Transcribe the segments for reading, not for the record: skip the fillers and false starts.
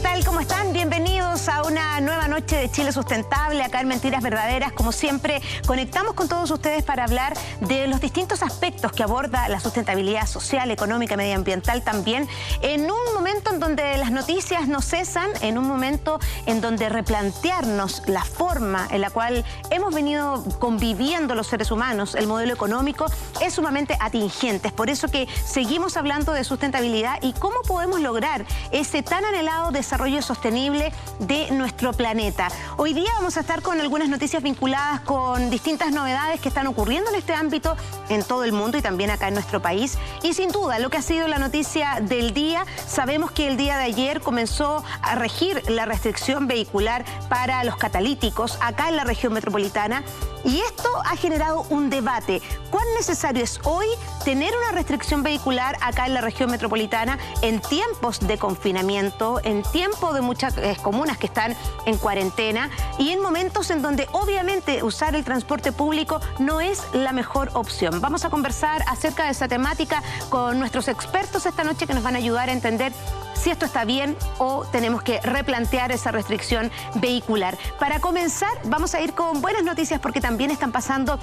tal? ¿Cómo están? Bienvenidos a una nueva noche de Chile Sustentable, acá en Mentiras Verdaderas. Como siempre, conectamos con todos ustedes para hablar de los distintos aspectos que aborda la sustentabilidad social, económica, medioambiental también, en un momento en donde las noticias no cesan, en un momento en donde replantearnos la forma en la cual hemos venido conviviendo los seres humanos, el modelo económico, es sumamente atingente. Es por eso que seguimos hablando de sustentabilidad y cómo podemos lograr ese tan anhelado desarrollo sostenible de nuestro planeta. Hoy día vamos a estar con algunas noticias vinculadas con distintas novedades que están ocurriendo en este ámbito en todo el mundo y también acá en nuestro país. Y sin duda, lo que ha sido la noticia del día, sabemos que el día de ayer comenzó a regir la restricción vehicular para los catalíticos acá en la región metropolitana. Y esto ha generado un debate. ¿Cuán necesario es hoy tener una restricción vehicular acá en la región metropolitana en tiempos de confinamiento, en tiempo de muchas comunas que están en cuarentena y en momentos en donde obviamente usar el transporte público no es la mejor opción? Vamos a conversar acerca de esa temática con nuestros expertos esta noche que nos van a ayudar a entender si esto está bien o tenemos que replantear esa restricción vehicular. Para comenzar, vamos a ir con buenas noticias porque también están pasando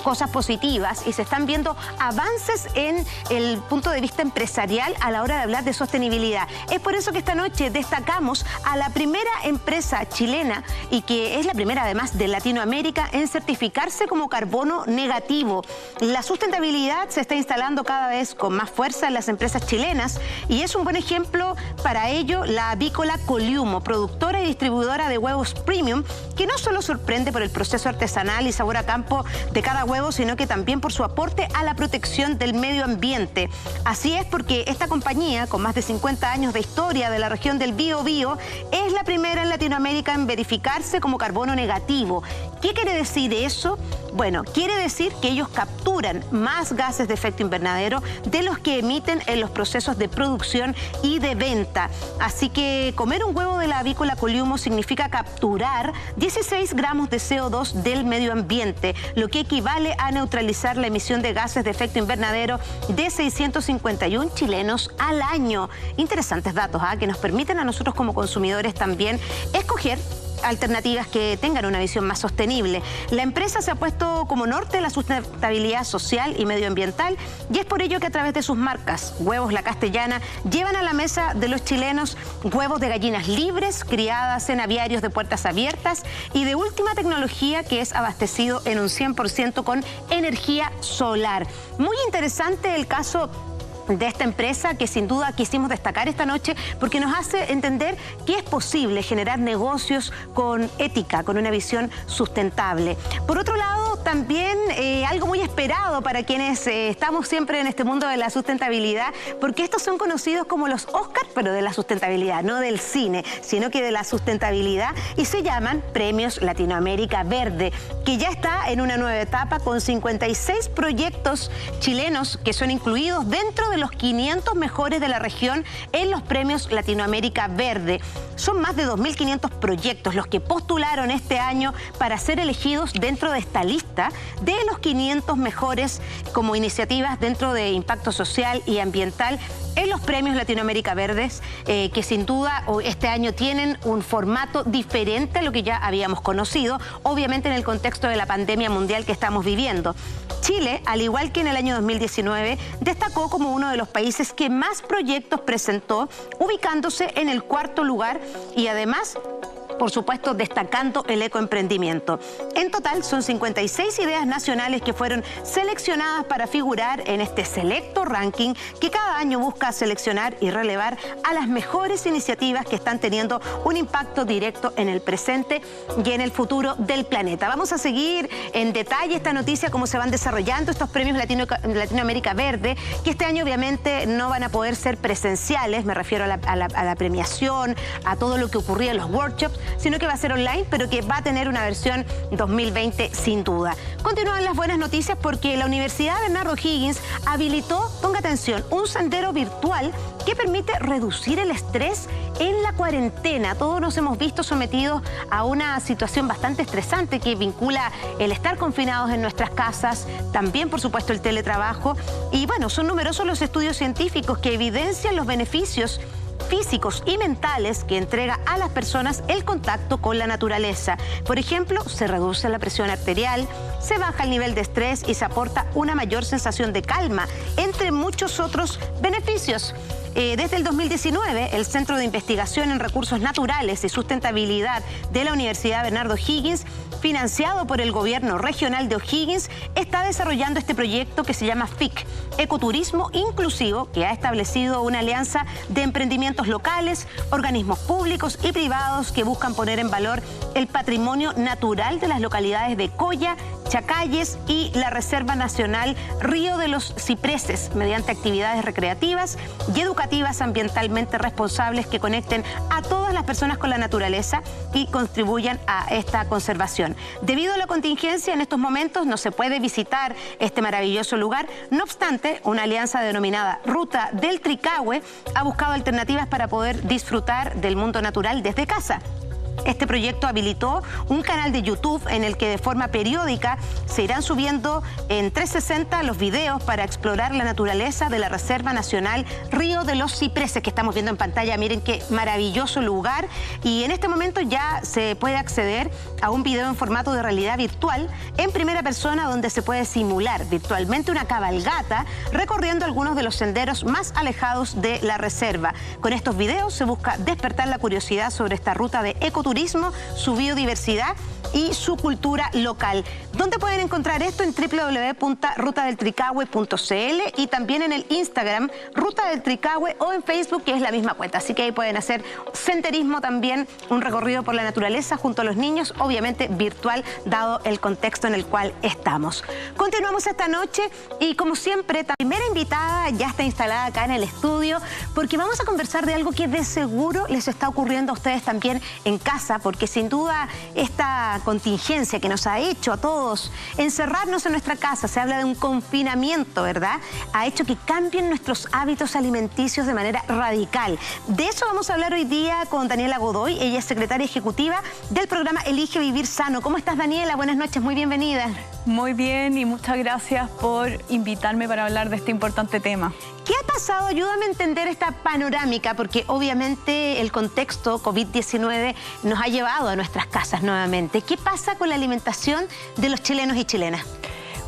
cosas positivas y se están viendo avances en el punto de vista empresarial a la hora de hablar de sostenibilidad. Es por eso que esta noche destacamos a la primera empresa chilena y que es la primera además de Latinoamérica en certificarse como carbono negativo. La sustentabilidad se está instalando cada vez con más fuerza en las empresas chilenas y es un buen ejemplo para ello la avícola Coliumo, productora y distribuidora de huevos premium, que no solo sorprende por el proceso artesanal y sabor a campo de cada huevo, sino que también por su aporte a la protección del medio ambiente. Así es porque esta compañía, con más de 50 años de historia de la región del Biobío, es la primera en Latinoamérica en verificarse como carbono negativo. ¿Qué quiere decir eso? Bueno, quiere decir que ellos capturan más gases de efecto invernadero de los que emiten en los procesos de producción y de venta. Así que comer un huevo de la avícola Coliumo significa capturar 16 gramos de CO2 del medio ambiente, lo que equivale a neutralizar la emisión de gases de efecto invernadero de 651 chilenos al año. Interesantes datos, que nos permiten a nosotros como consumidores también escoger alternativas que tengan una visión más sostenible. La empresa se ha puesto como norte la sustentabilidad social y medioambiental y es por ello que a través de sus marcas Huevos La Castellana llevan a la mesa de los chilenos huevos de gallinas libres, criadas en aviarios de puertas abiertas y de última tecnología que es abastecido en un 100% con energía solar. Muy interesante el caso de esta empresa que sin duda quisimos destacar esta noche porque nos hace entender que es posible generar negocios con ética, con una visión sustentable. Por otro lado, también algo muy esperado para quienes estamos siempre en este mundo de la sustentabilidad, porque estos son conocidos como los Oscars, pero de la sustentabilidad, no del cine, sino que de la sustentabilidad, y se llaman Premios Latinoamérica Verde, que ya está en una nueva etapa con 56 proyectos chilenos que son incluidos dentro de los 500 mejores de la región en los Premios Latinoamérica Verde. Son más de 2.500 proyectos los que postularon este año para ser elegidos dentro de esta lista de los 500 mejores como iniciativas dentro de impacto social y ambiental en los Premios Latinoamérica Verdes, que sin duda este año tienen un formato diferente a lo que ya habíamos conocido, obviamente en el contexto de la pandemia mundial que estamos viviendo. Chile, al igual que en el año 2019, destacó como uno de los países que más proyectos presentó, ubicándose en el 4º lugar y además, por supuesto, destacando el ecoemprendimiento. En total son 56 ideas nacionales que fueron seleccionadas para figurar en este selecto ranking que cada año busca seleccionar y relevar a las mejores iniciativas que están teniendo un impacto directo en el presente y en el futuro del planeta. Vamos a seguir en detalle esta noticia, cómo se van desarrollando estos premios Latinoamérica Verde, que este año obviamente no van a poder ser presenciales, me refiero a la premiación, a todo lo que ocurría en los workshops, sino que va a ser online, pero que va a tener una versión 2020 sin duda. Continúan las buenas noticias porque la Universidad Bernardo Higgins habilitó, ponga atención, un sendero virtual que permite reducir el estrés en la cuarentena. Todos nos hemos visto sometidos a una situación bastante estresante que vincula el estar confinados en nuestras casas, también por supuesto el teletrabajo y bueno, son numerosos los estudios científicos que evidencian los beneficios físicos y mentales que entrega a las personas el contacto con la naturaleza. Por ejemplo, se reduce la presión arterial, se baja el nivel de estrés y se aporta una mayor sensación de calma, entre muchos otros beneficios. Desde el 2019, el Centro de Investigación en Recursos Naturales y Sustentabilidad de la Universidad Bernardo O'Higgins, financiado por el Gobierno Regional de O'Higgins, está desarrollando este proyecto que se llama FIC, Ecoturismo Inclusivo, que ha establecido una alianza de emprendimientos locales, organismos públicos y privados que buscan poner en valor el patrimonio natural de las localidades de Coya, Chacayes y la Reserva Nacional Río de los Cipreses, mediante actividades recreativas y educativas ambientalmente responsables que conecten a todas las personas con la naturaleza y contribuyan a esta conservación. Debido a la contingencia, en estos momentos no se puede visitar este maravilloso lugar. No obstante, una alianza denominada Ruta del Tricahue ha buscado alternativas para poder disfrutar del mundo natural desde casa. Este proyecto habilitó un canal de YouTube en el que de forma periódica se irán subiendo en 360 los videos para explorar la naturaleza de la Reserva Nacional Río de los Cipreses, que estamos viendo en pantalla. Miren qué maravilloso lugar. Y en este momento ya se puede acceder a un video en formato de realidad virtual en primera persona, donde se puede simular virtualmente una cabalgata recorriendo algunos de los senderos más alejados de la reserva. Con estos videos se busca despertar la curiosidad sobre esta ruta de ecoturismo, su biodiversidad y su cultura local. ¿Dónde pueden encontrar esto? En www.rutadeltricahue.cl y también en el Instagram Ruta del Tricahue, o en Facebook, que es la misma cuenta. Así que ahí pueden hacer senderismo también, un recorrido por la naturaleza junto a los niños, obviamente virtual, dado el contexto en el cual estamos. Continuamos esta noche y, como siempre, la primera invitada ya está instalada acá en el estudio, porque vamos a conversar de algo que de seguro les está ocurriendo a ustedes también en casa, porque sin duda esta contingencia que nos ha hecho a todos encerrarnos en nuestra casa, se habla de un confinamiento, ¿verdad?, ha hecho que cambien nuestros hábitos alimenticios de manera radical. De eso vamos a hablar hoy día con Daniela Godoy. Ella es secretaria ejecutiva del programa Elige Vivir Sano. ¿Cómo estás, Daniela? Buenas noches, muy bienvenida. Muy bien, y muchas gracias por invitarme para hablar de este importante tema. ¿Qué ha pasado? Ayúdame a entender esta panorámica, porque obviamente el contexto COVID-19 nos ha llevado a nuestras casas nuevamente. ¿Qué pasa con la alimentación de los chilenos y chilenas?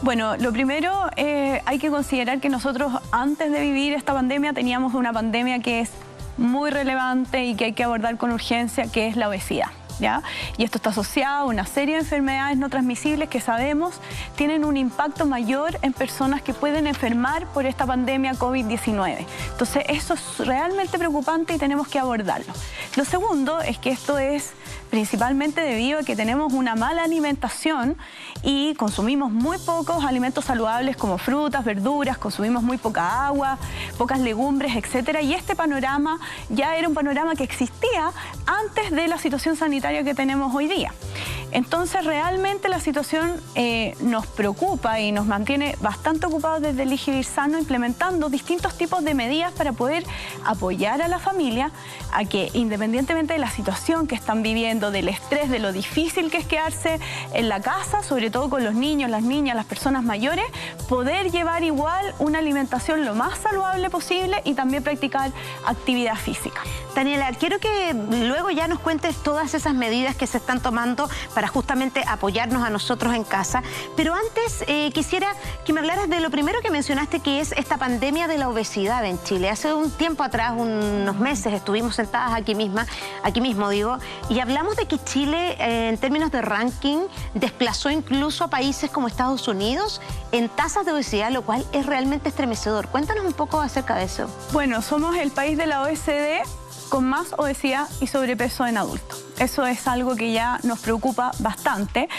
Bueno, lo primero, hay que considerar que nosotros antes de vivir esta pandemia teníamos una pandemia que es muy relevante y que hay que abordar con urgencia, que es la obesidad, ¿ya? Y esto está asociado a una serie de enfermedades no transmisibles que sabemos tienen un impacto mayor en personas que pueden enfermar por esta pandemia COVID-19. Entonces, eso es realmente preocupante y tenemos que abordarlo. Lo segundo es que esto es principalmente debido a que tenemos una mala alimentación y consumimos muy pocos alimentos saludables como frutas, verduras, consumimos muy poca agua, pocas legumbres, etcétera. Y este panorama ya era un panorama que existía antes de la situación sanitaria que tenemos hoy día. Entonces, realmente la situación nos preocupa y nos mantiene bastante ocupados desde Elige Vivir Sano, implementando distintos tipos de medidas para poder apoyar a la familia a que, independientemente de la situación que están viviendo, del estrés, de lo difícil que es quedarse en la casa, sobre todo con los niños, las niñas, las personas mayores, poder llevar igual una alimentación lo más saludable posible y también practicar actividad física. Daniela, quiero que luego ya nos cuentes todas esas medidas que se están tomando para justamente apoyarnos a nosotros en casa, pero antes quisiera que me hablaras de lo primero que mencionaste, que es esta pandemia de la obesidad en Chile. Hace un tiempo atrás, unos meses, estuvimos sentadas aquí mismo, y hablamos de que Chile, en términos de ranking, desplazó incluso a países como Estados Unidos en tasas de obesidad, lo cual es realmente estremecedor. Cuéntanos un poco acerca de eso. Bueno, somos el país de la OECD con más obesidad y sobrepeso en adultos. Eso es algo que ya nos preocupa bastante.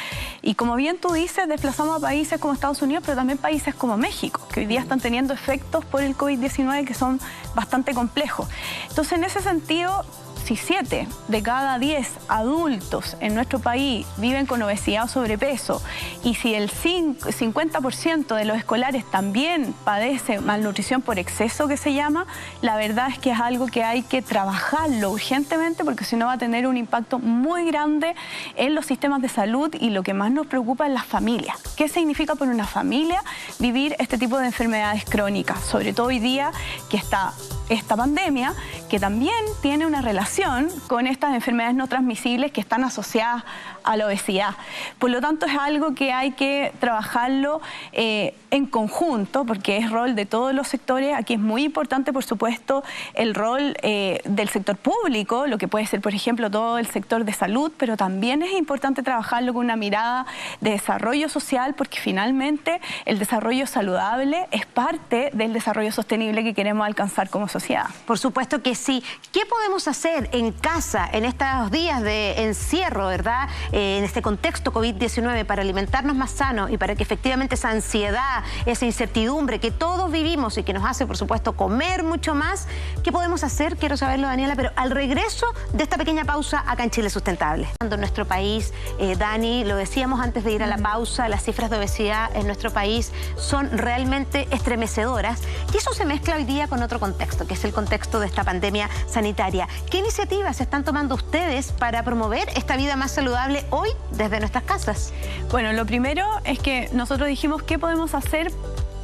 Y como bien tú dices, desplazamos a países como Estados Unidos, pero también países como México, que hoy día están teniendo efectos por el COVID-19 que son bastante complejos. Entonces, en ese sentido, si 7 de cada 10 adultos en nuestro país viven con obesidad o sobrepeso, y si el 50% de los escolares también padece malnutrición por exceso, que se llama, la verdad es que es algo que hay que trabajarlo urgentemente, porque si no va a tener un impacto muy grande en los sistemas de salud, y lo que más nos preocupa es las familias. ¿Qué significa para una familia vivir este tipo de enfermedades crónicas? Sobre todo hoy día, que está esta pandemia, que también tiene una relación con estas enfermedades no transmisibles que están asociadas a la obesidad. Por lo tanto, es algo que hay que trabajarlo en conjunto, porque es rol de todos los sectores. Aquí es muy importante, por supuesto, el rol del sector público, lo que puede ser, por ejemplo, todo el sector de salud, pero también es importante trabajarlo con una mirada de desarrollo social, porque finalmente el desarrollo saludable es parte del desarrollo sostenible que queremos alcanzar como sociedad. Por supuesto que sí. ¿Qué podemos hacer en casa en estos días de encierro, verdad? En este contexto COVID-19 para alimentarnos más sano y para que efectivamente esa ansiedad, esa incertidumbre que todos vivimos y que nos hace, por supuesto, comer mucho más, ¿qué podemos hacer? Quiero saberlo, Daniela, pero al regreso de esta pequeña pausa acá en Chile Sustentable. En nuestro país, Dani, lo decíamos antes de ir a la pausa, las cifras de obesidad en nuestro país son realmente estremecedoras y eso se mezcla hoy día con otro contexto, que es el contexto de esta pandemia sanitaria. ¿Qué iniciativas están tomando ustedes para promover esta vida más saludable hoy desde nuestras casas? Bueno, lo primero es que nosotros dijimos qué podemos hacer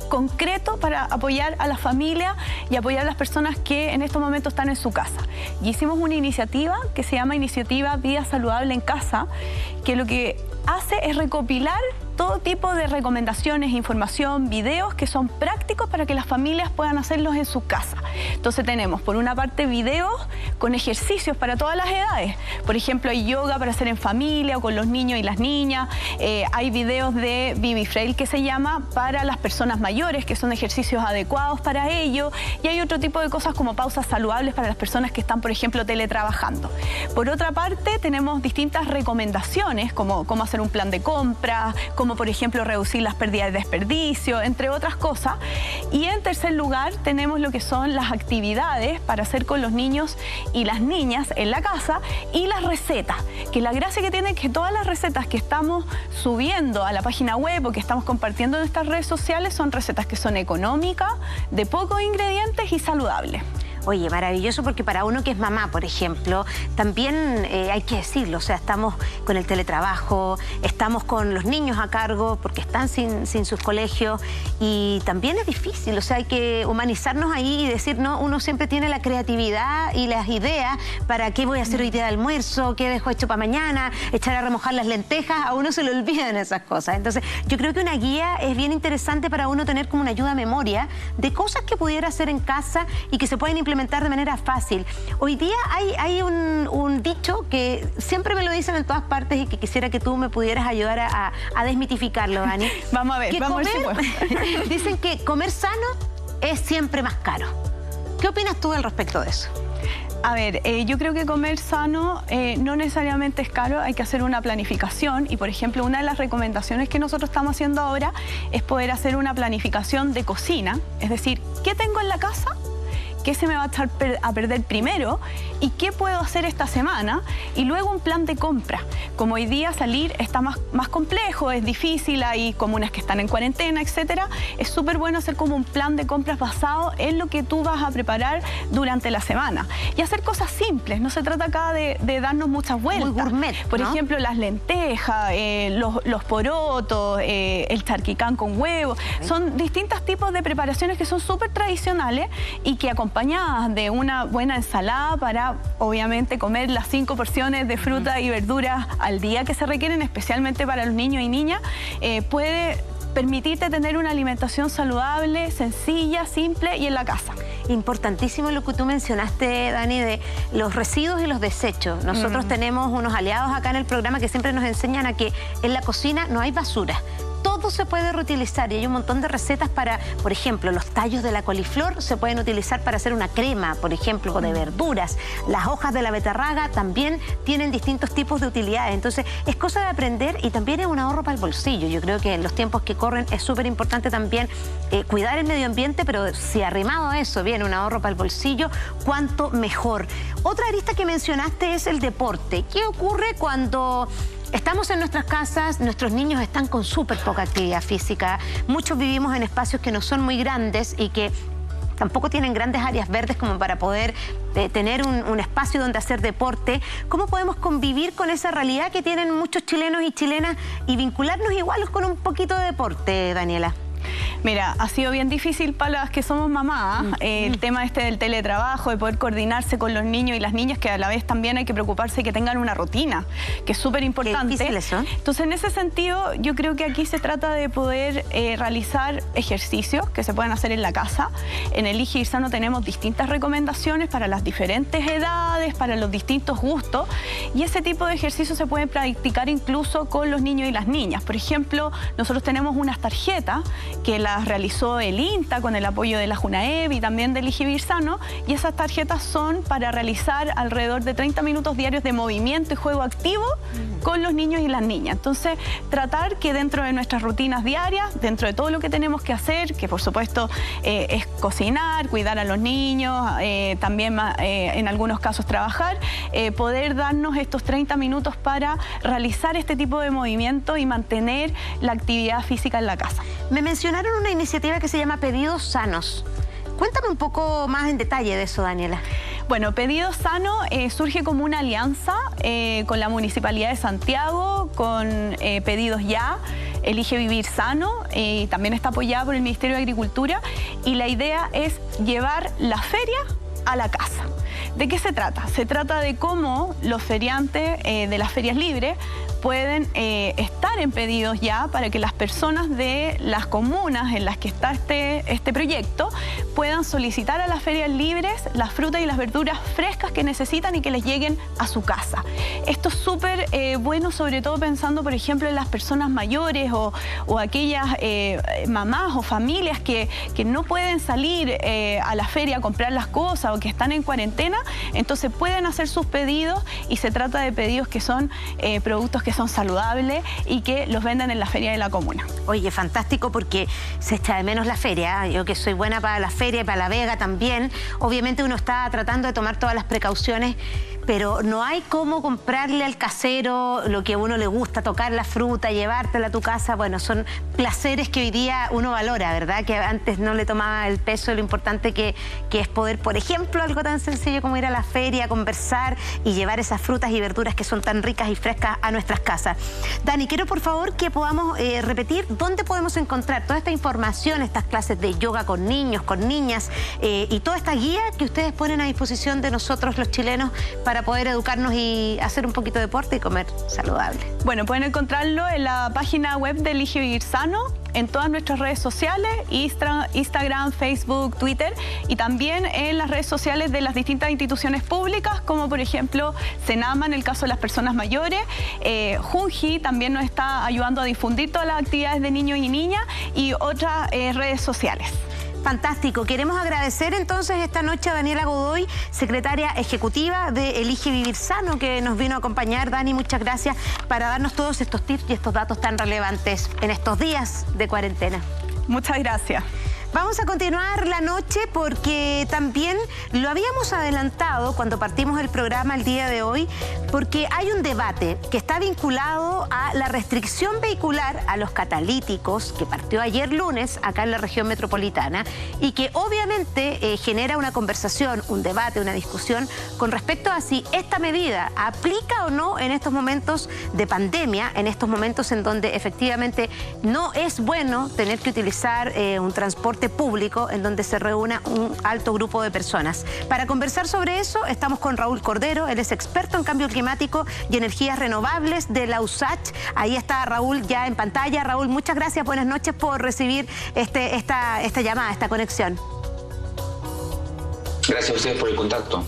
concreto para apoyar a la familia y apoyar a las personas que en estos momentos están en su casa. Y hicimos una iniciativa que se llama Iniciativa Vida Saludable en Casa, que lo que hace es recopilar todo tipo de recomendaciones, información, videos que son prácticos para que las familias puedan hacerlos en su casa. Entonces tenemos, por una parte, videos con ejercicios para todas las edades. Por ejemplo, hay yoga para hacer en familia o con los niños y las niñas. Hay videos de Baby Frail, que se llama, para las personas mayores, que son ejercicios adecuados para ello. Y hay otro tipo de cosas como pausas saludables para las personas que están, por ejemplo, teletrabajando. Por otra parte, tenemos distintas recomendaciones, como cómo hacer un plan de compra, como por ejemplo reducir las pérdidas de desperdicio, entre otras cosas. Y en tercer lugar tenemos lo que son las actividades para hacer con los niños y las niñas en la casa y las recetas, que la gracia que tiene es que todas las recetas que estamos subiendo a la página web o que estamos compartiendo en nuestras redes sociales son recetas que son económicas, de pocos ingredientes y saludables. Oye, maravilloso, porque para uno que es mamá, por ejemplo, también hay que decirlo, o sea, estamos con el teletrabajo, estamos con los niños a cargo porque están sin sus colegios y también es difícil, o sea, hay que humanizarnos ahí y decir, no, uno siempre tiene la creatividad y las ideas para qué voy a hacer hoy día de almuerzo, qué dejo hecho para mañana, echar a remojar las lentejas, a uno se le olvidan esas cosas. Entonces, yo creo que una guía es bien interesante para uno tener como una ayuda a memoria de cosas que pudiera hacer en casa y que se pueden implementar de manera fácil. Hoy día hay un dicho que siempre me lo dicen en todas partes y que quisiera que tú me pudieras ayudar a desmitificarlo, Dani. Vamos a ver, vamos a ver si puedo. Dicen que comer sano es siempre más caro. ¿Qué opinas tú al respecto de eso? A ver, yo creo que comer sano no necesariamente es caro, hay que hacer una planificación y, por ejemplo, una de las recomendaciones que nosotros estamos haciendo ahora es poder hacer una planificación de cocina, es decir, ¿qué tengo en la casa? ¿Qué se me va a echar a perder primero? ¿Y qué puedo hacer esta semana? Y luego un plan de compra. Como hoy día salir está más complejo, es difícil, hay comunas que están en cuarentena, etcétera. Es súper bueno hacer como un plan de compras basado en lo que tú vas a preparar durante la semana. Y hacer cosas simples, no se trata acá de darnos muchas vueltas. Muy gourmet, ¿no? Por ejemplo, las lentejas, los porotos, el charquicán con huevo. Son distintos tipos de preparaciones que son súper tradicionales y que acompañadas de una buena ensalada para, obviamente, comer las 5 porciones de fruta y verduras al día que se requieren, especialmente para los niños y niñas, puede permitirte tener una alimentación saludable, sencilla, simple y en la casa. Importantísimo lo que tú mencionaste, Dani, de los residuos y los desechos. Nosotros tenemos unos aliados acá en el programa que siempre nos enseñan a que en la cocina no hay basura. Todo se puede reutilizar y hay un montón de recetas para, por ejemplo, los tallos de la coliflor se pueden utilizar para hacer una crema, por ejemplo, de verduras. Las hojas de la beterraga también tienen distintos tipos de utilidades. Entonces, es cosa de aprender y también es un ahorro para el bolsillo. Yo creo que en los tiempos que corren es súper importante también cuidar el medio ambiente, pero si arrimado a eso viene un ahorro para el bolsillo, cuánto mejor. Otra arista que mencionaste es el deporte. ¿Qué ocurre cuando estamos en nuestras casas, nuestros niños están con súper poca actividad física, muchos vivimos en espacios que no son muy grandes y que tampoco tienen grandes áreas verdes como para poder tener un espacio donde hacer deporte? ¿Cómo podemos convivir con esa realidad que tienen muchos chilenos y chilenas y vincularnos igual con un poquito de deporte, Daniela? Mira, ha sido bien difícil para las que somos mamás, el tema del teletrabajo, de poder coordinarse con los niños y las niñas, que a la vez también hay que preocuparse que tengan una rutina, que es súper importante. Qué difícil eso. Entonces, en ese sentido, yo creo que aquí se trata de poder realizar ejercicios que se pueden hacer en la casa. En Elige Vivir Sano tenemos distintas recomendaciones para las diferentes edades, para los distintos gustos, y ese tipo de ejercicios se pueden practicar incluso con los niños y las niñas. Por ejemplo, nosotros tenemos unas tarjetas que las realizó el INTA con el apoyo de la Junaev y también de Elige Vivir Sano, y esas tarjetas son para realizar alrededor de 30 minutos diarios de movimiento y juego activo con los niños y las niñas. Entonces, tratar que dentro de nuestras rutinas diarias, dentro de todo lo que tenemos que hacer, que por supuesto es cocinar, cuidar a los niños, también en algunos casos trabajar, poder darnos estos 30 minutos para realizar este tipo de movimiento y mantener la actividad física en la casa. Me mencionaron una iniciativa que se llama Pedidos Sanos. Cuéntame un poco más en detalle de eso, Daniela. Bueno, Pedidos Sano surge como una alianza con la Municipalidad de Santiago, con Pedidos Ya, Elige Vivir Sano, y también está apoyada por el Ministerio de Agricultura, y la idea es llevar la feria a la casa. ¿De qué se trata? Se trata de cómo los feriantes de las ferias libres pueden estar en Pedidos Ya para que las personas de las comunas en las que está este proyecto puedan solicitar a las ferias libres las frutas y las verduras frescas que necesitan y que les lleguen a su casa. Esto es súper bueno, sobre todo pensando, por ejemplo, en las personas mayores o aquellas mamás o familias que no pueden salir a la feria a comprar las cosas o que están en cuarentena. Entonces pueden hacer sus pedidos, y se trata de pedidos que son productos que son saludables y que los venden en la feria de la comuna. Oye, fantástico, porque se echa de menos la feria. Yo que soy buena para la feria y para la Vega también. Obviamente uno está tratando de tomar todas las precauciones, pero no hay cómo comprarle al casero lo que a uno le gusta, tocar la fruta, llevártela a tu casa. Bueno, son placeres que hoy día uno valora, ¿verdad? Que antes no le tomaba el peso de lo importante que es poder, por ejemplo, algo tan sencillo como ir a la feria, conversar y llevar esas frutas y verduras que son tan ricas y frescas a nuestras casas. Dani, quiero por favor que podamos repetir dónde podemos encontrar toda esta información, estas clases de yoga con niños, con niñas, y toda esta guía que ustedes ponen a disposición de nosotros los chilenos para poder educarnos y hacer un poquito de deporte y comer saludable. Bueno, pueden encontrarlo en la página web de Elige Vivir Sano, en todas nuestras redes sociales, Instagram, Facebook, Twitter, y también en las redes sociales de las distintas instituciones públicas, como por ejemplo Senama en el caso de las personas mayores. Junji también nos está ayudando a difundir todas las actividades de niños y niñas, y otras redes sociales. Fantástico. Queremos agradecer entonces esta noche a Daniela Godoy, secretaria ejecutiva de Elige Vivir Sano, que nos vino a acompañar. Dani, muchas gracias para darnos todos estos tips y estos datos tan relevantes en estos días de cuarentena. Muchas gracias. Vamos a continuar la noche porque también lo habíamos adelantado cuando partimos el programa el día de hoy, porque hay un debate que está vinculado a la restricción vehicular a los catalíticos que partió ayer lunes acá en la región metropolitana y que obviamente genera una conversación, un debate, una discusión con respecto a si esta medida aplica o no en estos momentos de pandemia, en estos momentos en donde efectivamente no es bueno tener que utilizar un transporte público en donde se reúna un alto grupo de personas. Para conversar sobre eso estamos con Raúl Cordero. Él es experto en cambio climático y energías renovables de la USACH. Ahí está Raúl ya en pantalla. Raúl, muchas gracias, buenas noches por recibir esta llamada, esta conexión. Gracias a ustedes por el contacto.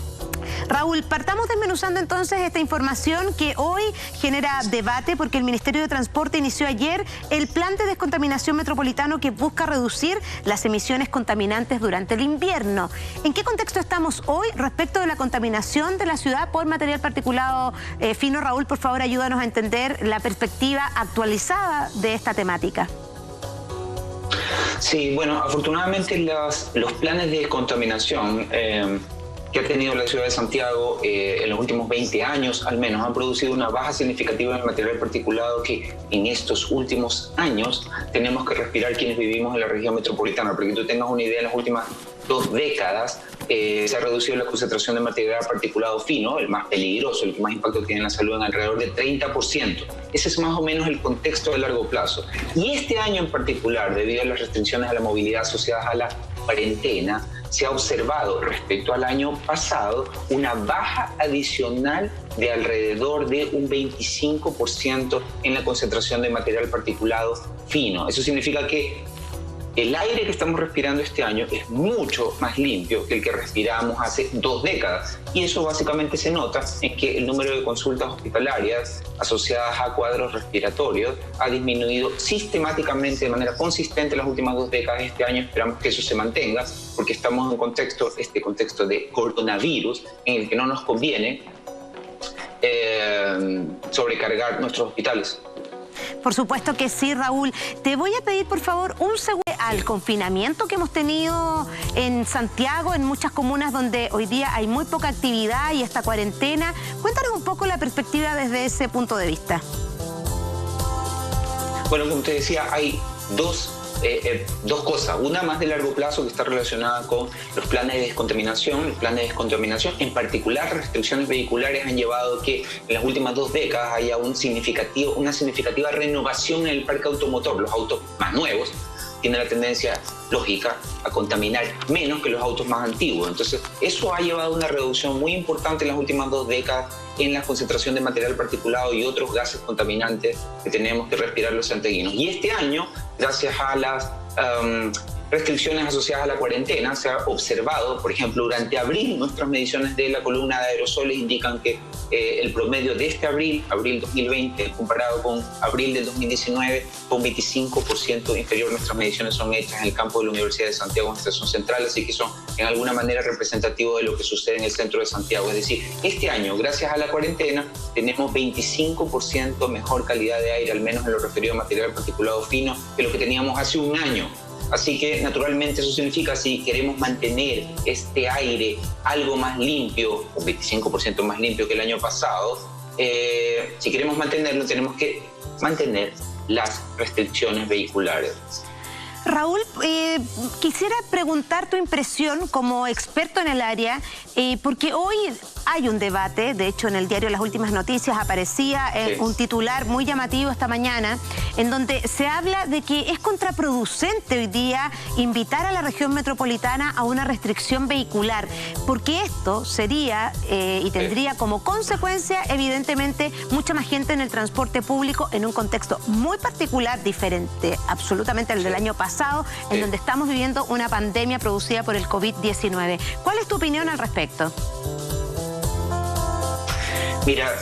Raúl, partamos desmenuzando entonces esta información que hoy genera debate porque el Ministerio de Transporte inició ayer el plan de descontaminación metropolitano que busca reducir las emisiones contaminantes durante el invierno. ¿En qué contexto estamos hoy respecto de la contaminación de la ciudad por material particulado fino? Raúl, por favor, ayúdanos a entender la perspectiva actualizada de esta temática. Sí, bueno, afortunadamente los planes de descontaminación que ha tenido la ciudad de Santiago en los últimos 20 años al menos han producido una baja significativa en el material particulado que en estos últimos años tenemos que respirar quienes vivimos en la región metropolitana. Para que tú tengas una idea, en las últimas 2 décadas se ha reducido la concentración de material particulado fino, el más peligroso, el que más impacto tiene en la salud, en alrededor del 30%. Ese es más o menos el contexto de largo plazo. Y este año en particular, debido a las restricciones a la movilidad asociadas a la cuarentena, se ha observado respecto al año pasado una baja adicional de alrededor de un 25% en la concentración de material particulado fino. Eso significa que el aire que estamos respirando este año es mucho más limpio que el que respiramos hace 2 décadas. Y eso básicamente se nota en que el número de consultas hospitalarias asociadas a cuadros respiratorios ha disminuido sistemáticamente de manera consistente en las últimas 2 décadas. Este año esperamos que eso se mantenga porque estamos en este contexto de coronavirus en el que no nos conviene sobrecargar nuestros hospitales. Por supuesto que sí, Raúl. Te voy a pedir, por favor, un segundo al confinamiento que hemos tenido en Santiago, en muchas comunas donde hoy día hay muy poca actividad y esta cuarentena. Cuéntanos un poco la perspectiva desde ese punto de vista. Bueno, como te decía, hay dos cosas. Una más de largo plazo que está relacionada con los planes de descontaminación. Los planes de descontaminación, en particular restricciones vehiculares, han llevado a que en las últimas 2 décadas haya una significativa renovación en el parque automotor. Los autos más nuevos tienen la tendencia lógica a contaminar menos que los autos más antiguos. Entonces, eso ha llevado a una reducción muy importante en las últimas 2 décadas en la concentración de material particulado y otros gases contaminantes que tenemos que respirar los santiaguinos. Y este año, gracias a las restricciones asociadas a la cuarentena, se ha observado, por ejemplo, durante abril, nuestras mediciones de la columna de aerosoles indican que el promedio de este abril 2020, comparado con abril del 2019, fue un 25% inferior. Nuestras mediciones son hechas en el campo de la Universidad de Santiago, en Estación Central, así que son en alguna manera representativos de lo que sucede en el centro de Santiago. Es decir, este año, gracias a la cuarentena, tenemos 25% mejor calidad de aire, al menos en lo referido a material particulado fino, que lo que teníamos hace un año. Así que, naturalmente, eso significa, si queremos mantener este aire algo más limpio, un 25% más limpio que el año pasado, si queremos mantenerlo, tenemos que mantener las restricciones vehiculares. Raúl, quisiera preguntar tu impresión como experto en el área, porque hoy hay un debate. De hecho, en el diario Las Últimas Noticias aparecía un titular muy llamativo esta mañana, en donde se habla de que es contraproducente hoy día invitar a la región metropolitana a una restricción vehicular, porque esto sería y tendría como consecuencia, evidentemente, mucha más gente en el transporte público en un contexto muy particular, diferente absolutamente al del año pasado, en donde estamos viviendo una pandemia producida por el COVID-19. ¿Cuál es tu opinión al respecto? Mira,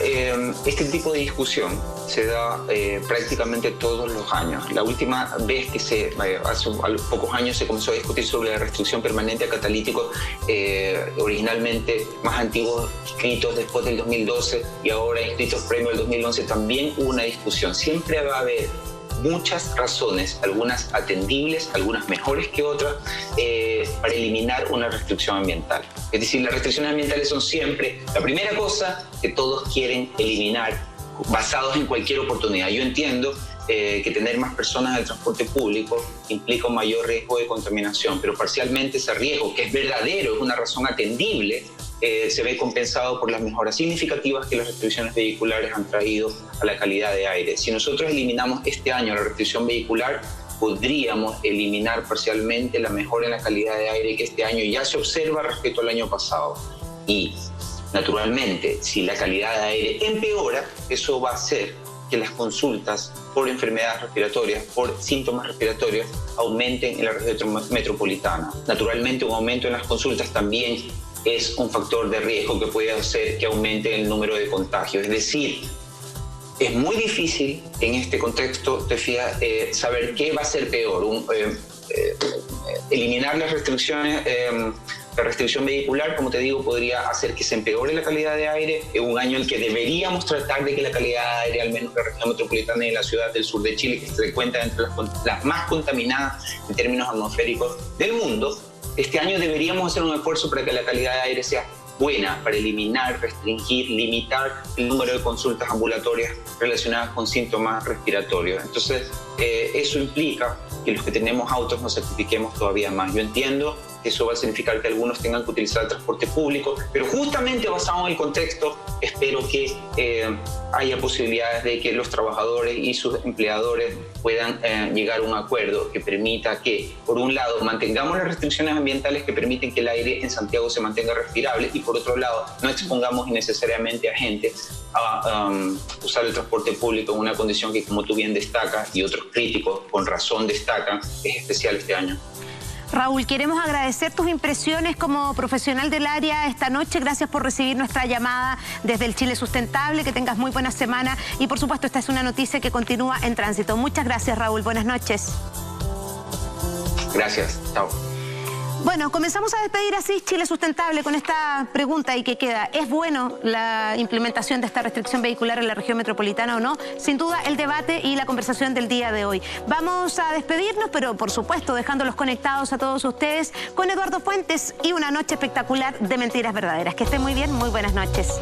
este tipo de discusión se da prácticamente todos los años. La última vez que hace pocos años se comenzó a discutir sobre la restricción permanente a catalíticos, originalmente más antiguos, inscritos después del 2012 y ahora inscritos previo al 2011, también hubo una discusión. Siempre va a haber muchas razones, algunas atendibles, algunas mejores que otras, para eliminar una restricción ambiental. Es decir, las restricciones ambientales son siempre la primera cosa que todos quieren eliminar, basados en cualquier oportunidad. Yo entiendo que tener más personas en el transporte público implica un mayor riesgo de contaminación, pero parcialmente ese riesgo, que es verdadero, es una razón atendible, se ve compensado por las mejoras significativas que las restricciones vehiculares han traído a la calidad de aire. Si nosotros eliminamos este año la restricción vehicular, podríamos eliminar parcialmente la mejora en la calidad de aire que este año ya se observa respecto al año pasado. Y, naturalmente, si la calidad de aire empeora, eso va a hacer que las consultas por enfermedades respiratorias, por síntomas respiratorios, aumenten en la región metropolitana. Naturalmente, un aumento en las consultas también es un factor de riesgo que puede hacer que aumente el número de contagios. Es decir, es muy difícil en este contexto, te fijas, saber qué va a ser peor. Eliminar las restricciones, la restricción vehicular, como te digo, podría hacer que se empeore la calidad de aire en un año en el que deberíamos tratar de que la calidad de aire, al menos la región metropolitana y la ciudad del sur de Chile, que se cuenta entre las más contaminadas en términos atmosféricos del mundo, este año deberíamos hacer un esfuerzo para que la calidad de aire sea buena, para eliminar, restringir, limitar el número de consultas ambulatorias relacionadas con síntomas respiratorios. Entonces, eso implica que los que tenemos autos nos sacrifiquemos todavía más. Yo entiendo Eso va a significar que algunos tengan que utilizar el transporte público, pero justamente basado en el contexto, espero que haya posibilidades de que los trabajadores y sus empleadores puedan llegar a un acuerdo que permita que, por un lado, mantengamos las restricciones ambientales que permiten que el aire en Santiago se mantenga respirable y, por otro lado, no expongamos innecesariamente a gente a usar el transporte público en una condición que, como tú bien destacas y otros críticos con razón destacan, es especial este año. Raúl, queremos agradecer tus impresiones como profesional del área esta noche. Gracias por recibir nuestra llamada desde el Chile Sustentable. Que tengas muy buena semana y, por supuesto, esta es una noticia que continúa en tránsito. Muchas gracias, Raúl. Buenas noches. Gracias. Chao. Bueno, comenzamos a despedir así Chile Sustentable con esta pregunta y que queda. ¿Es bueno la implementación de esta restricción vehicular en la región metropolitana o no? Sin duda, el debate y la conversación del día de hoy. Vamos a despedirnos, pero por supuesto dejándolos conectados a todos ustedes con Eduardo Fuentes y una noche espectacular de Mentiras Verdaderas. Que estén muy bien, muy buenas noches.